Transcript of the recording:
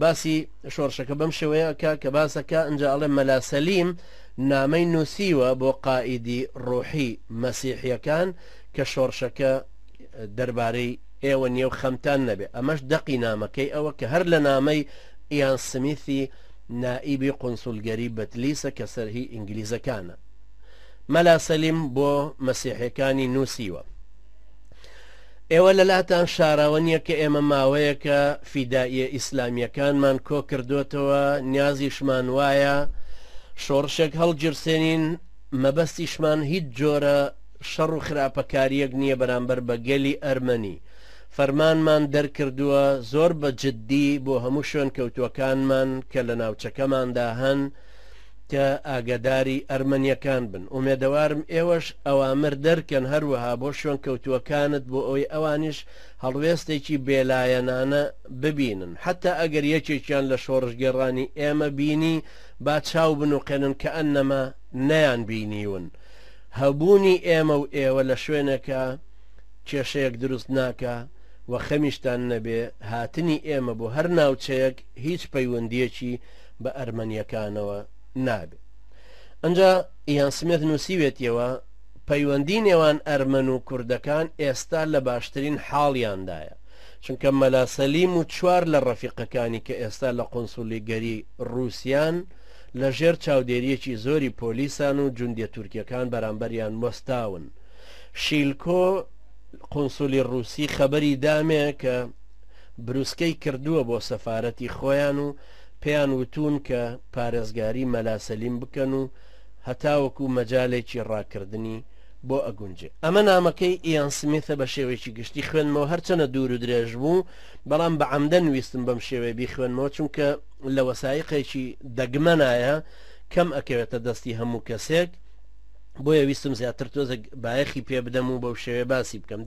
باسی شۆڕشەکە بەم شێوەیەکە کە باسەکە ئەنجا ئەڵێ مەلا سەلیم نامەی نووسیوە بۆ قائیدی ڕۆحی مەسیحیەکان کە شۆڕشەکە دەربارەی ئێوە نیێو خەمتان نەبێ. ئەمەش دەقی نامەکەی ئەوە کە هەر لە نامەی ئیان سمیثی نائیبی قونسولگەری بەتلیسە کە سەرهی ئینگلیزەکانە. مەلا سەلیم بۆ مەسیحیەکانی نووسیوە: ئێوە لەلاتان شاراوە نییە کە ئێمە ماوەیەکە فیدائیە ئیسلامیەکانمان کۆ کردوتەوە، نیازیشمان وایە شۆڕشێک هەڵگیرسێنین، مەبەستیشمان هیچ جۆرە شەڕ و خراپەکاریەک نییە بەرامبەر بە گەلی ئەرمەنی. فەرمانمان دەرکردووە زۆر بە جددی بۆ هەموو شوێن کەوتوەکانمان کە لە ناوچەکەماندا هەن کە ئاگداری ئەرمەنیەکان بن. ئومێدەوارم ئێوەش ئەوامر دەرکەن هەروەها بۆ شوێن کەوتوەکانت بۆ ئەوەی ئەوانیش هەڵوێستێکی بێلایەنانە ببینن، حتا ئەگەر یەکێکیان لە شۆڕژگەڕانی ئێمە بینی با چاو بنوقێنن کە ئەنەما نەیان بینیون. هەبوونی ئێمە و ئێوە لە شوێنێکە کێشەیەک دروست ناکە و خەمیشتان نەبێ، هاتنی ئێمە بۆ هەر ناوچەیەک هیچ پەیوەندیەکی بە ئەرمەنیەکانەوە نابێت. ئەنجا ئیان سمێت نووسیوێتیەوە پەیوەندی نێوان ئەرمەن و کوردەکان ئێستا لە باشترین حاڵیاندایە، چونکە مەلا سەلیم و چوار لە ڕەفیقەکانی کە ئێستا لە قونسولیگەری رووسیان لە ژێر چاودێریەکی زۆری پۆلیسان و جوندیە تورکیەکان بەرامبەریان مۆستاون. شیلکۆ قونسولی رووسی خەبەری دامێ کە بروسکەی کردووە بۆ سەفارەتی خۆیان و پێیان وتون کە پارێزگاری مەلا سەلیم بکەن و هەتاوەکو مەجالێکی ڕاکردنی بۆ ئەگونجێ. ئەمە نامەکەی ئیان سمیثە بە شێوەیەکی گشتی خوێنمەوە، هەرچەنە دوور و درێژ بوو، بەڵام بە عەمدەن ویستم بەم شێوەیە بیخوێنمەوە، چونکە لە وەسایقێکی دەگمەنایە کەم ئەکەوێتە دەستی هەموو کەسێک، بۆیە ویستم زیاتر تۆزێک بایەخی پێ بدەم و بەو شێوەیە باسی بکەم.